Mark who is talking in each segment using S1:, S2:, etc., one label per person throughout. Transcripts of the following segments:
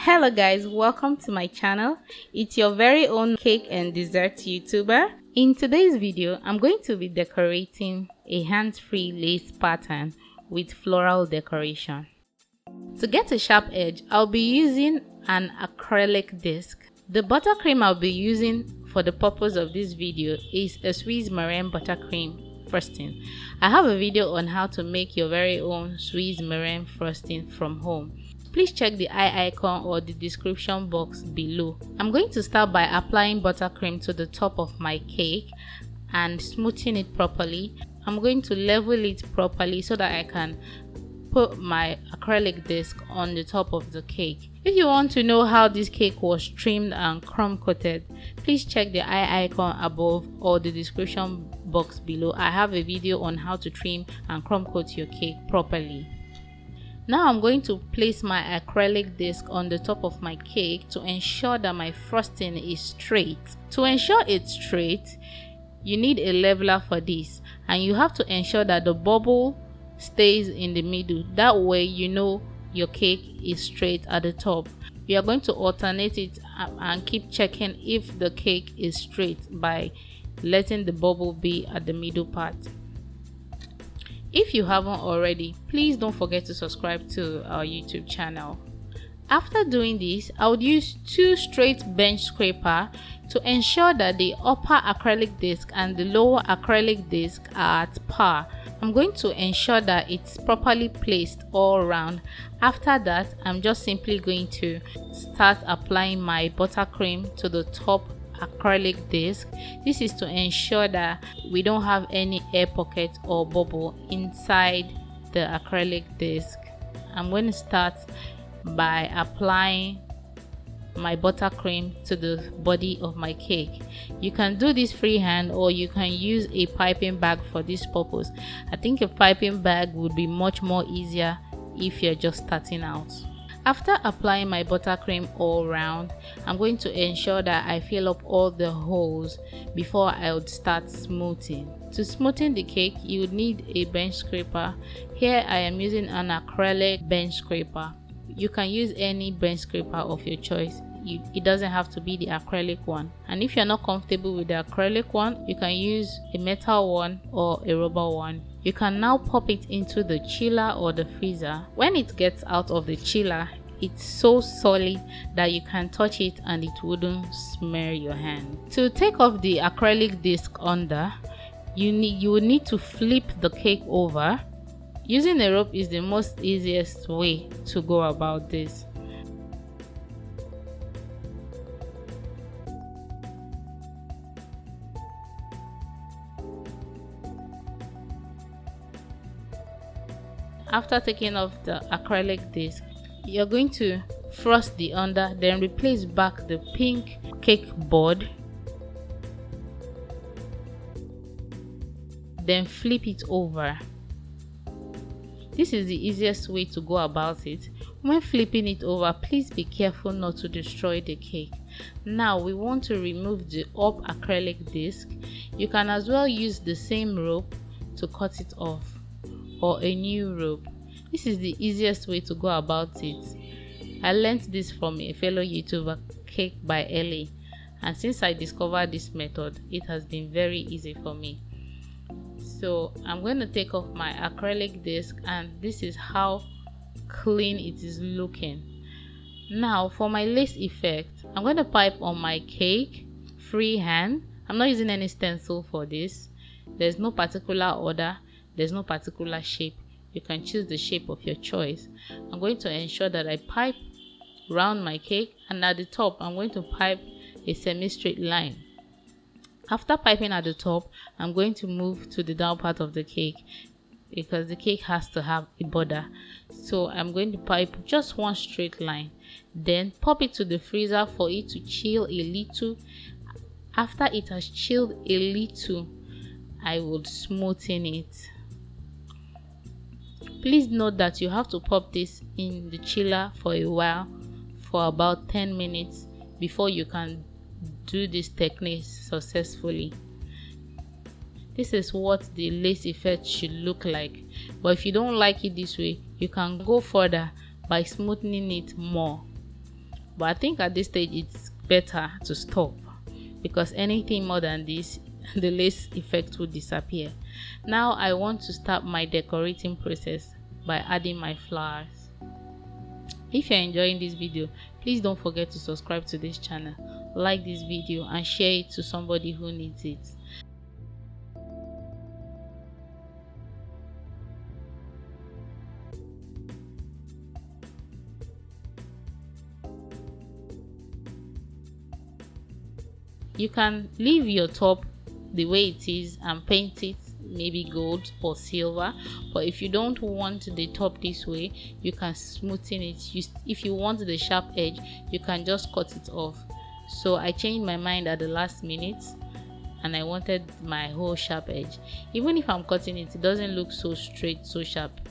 S1: Hello guys, welcome to my channel. It's your very own cake and dessert YouTuber. In today's video, I'm going to be decorating a hands-free lace pattern with floral decoration. To get a sharp edge, I'll be using an acrylic disc. The buttercream I'll be using for the purpose of this video is a Swiss meringue buttercream frosting. I have a video on how to make your very own Swiss meringue frosting from home. Please check the eye icon or the description box below. I'm going to start by applying buttercream to the top of my cake and smoothing it properly. I'm going to level it properly so that I can put my acrylic disc on the top of the cake. If you want to know how this cake was trimmed and crumb coated, please check the eye icon above or the description box below. I have a video on how to trim and crumb coat your cake properly. Now I'm going to place my acrylic disc on the top of my cake to ensure that my frosting is straight. To ensure it's straight, you need a leveler for this, and you have to ensure that the bubble stays in the middle. That way you know your cake is straight at the top. You are going to alternate it and keep checking if the cake is straight by letting the bubble be at the middle part. If you haven't already, please don't forget to subscribe to our YouTube channel. After doing this, I would use two straight bench scraper to ensure that the upper acrylic disc and the lower acrylic disc are at par. I'm going to ensure that it's properly placed all around. After that, I'm just simply going to start applying my buttercream to the top acrylic disc. This is to ensure that we don't have any air pocket or bubble inside the acrylic disc. I'm going to start by applying my buttercream to the body of my cake. You can do this freehand or you can use a piping bag for this purpose. I think a piping bag would be much more easier if you're just starting out. After applying my buttercream all around, I'm going to ensure that I fill up all the holes before I would start smoothing. To smoothen the cake, you would need a bench scraper. Here I am using an acrylic bench scraper. You can use any bench scraper of your choice. It doesn't have to be the acrylic one. And if you're not comfortable with the acrylic one, you can use a metal one or a rubber one. You can now pop it into the chiller or the freezer. When it gets out of the chiller, it's so solid that you can touch it and it wouldn't smear your hand. To take off the acrylic disc under, you would need to flip the cake over. Using a rope is the most easiest way to go about this. After taking off the acrylic disc, you're going to frost the under, then replace back the pink cake board, then flip it over. This is the easiest way to go about it. When flipping it over, please be careful not to destroy the cake. Now we want to remove the up acrylic disc. You can as well use the same rope to cut it off, or a new rope. This is the easiest way to go about it. I learned this from a fellow YouTuber, Cake by Ellie, and since I discovered this method, it has been very easy for me. So I'm going to take off my acrylic disc, and this is how clean it is looking. Now for my lace effect, I'm going to pipe on my cake freehand. I'm not using any stencil for this. There's no particular order. There's no particular shape. You can choose the shape of your choice. I'm going to ensure that I pipe round my cake, and at the top I'm going to pipe a semi-straight line. After piping at the top, I'm going to move to the down part of the cake because the cake has to have a border. So I'm going to pipe just one straight line, then pop it to the freezer for it to chill a little. After it has chilled a little, I would smoothen it. Please note that you have to pop this in the chiller for a while, for about 10 minutes, before you can do this technique successfully. This is what the lace effect should look like, but if you don't like it this way, you can go further by smoothing it more. but I think at this stage it's better to stop, because anything more than this, the lace effect will disappear. Now I want to start my decorating process by adding my flowers. If you're enjoying this video, please don't forget to subscribe to this channel, like this video and share it to somebody who needs it. You can leave your top the way it is and paint it maybe gold or silver, but if you don't want the top this way, you can smoothen it. If you want the sharp edge, you can just cut it off. So I changed my mind at the last minute and I wanted my whole sharp edge. Even if I'm cutting it, it doesn't look so straight, so sharp,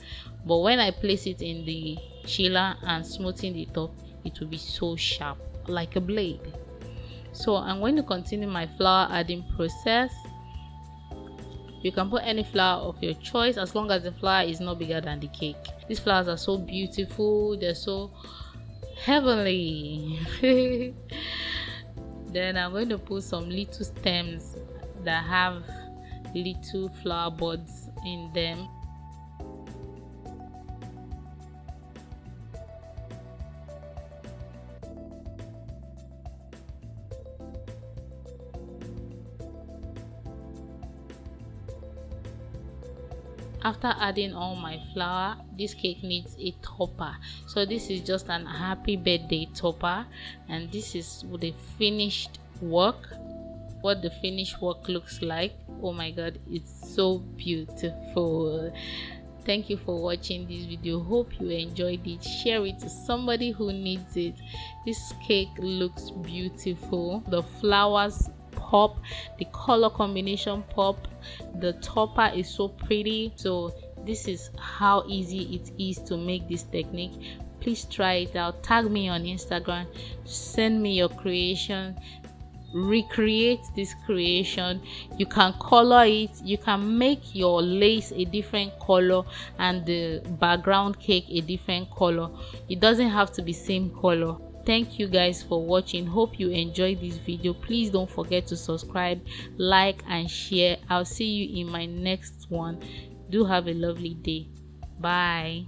S1: but when I place it in the chiller and smoothing the top, it will be so sharp like a blade. So I'm going to continue my flower adding process. You can put any flower of your choice as long as the flower is not bigger than the cake. These flowers are so beautiful, they're so heavenly. Then I'm going to put some little stems that have little flower buds in them. After adding all my flour, this cake needs a topper. So this is just an happy birthday topper, and this is the finished work, what the finished work looks like. Oh my god, it's so beautiful. Thank you for watching this video. Hope you enjoyed it. Share it to somebody who needs it. This cake looks beautiful. The flowers pop, the color combination pop, the topper is so pretty. So this is how easy it is to make this technique. Please try it out. Tag me on Instagram, send me your creation, recreate this creation. You can color it, you can make your lace a different color and the background cake a different color. It doesn't have to be same color. Thank you guys for watching. Hope you enjoyed this video. Please don't forget to subscribe, like and share. I'll see you in my next one. Do have a lovely day. Bye.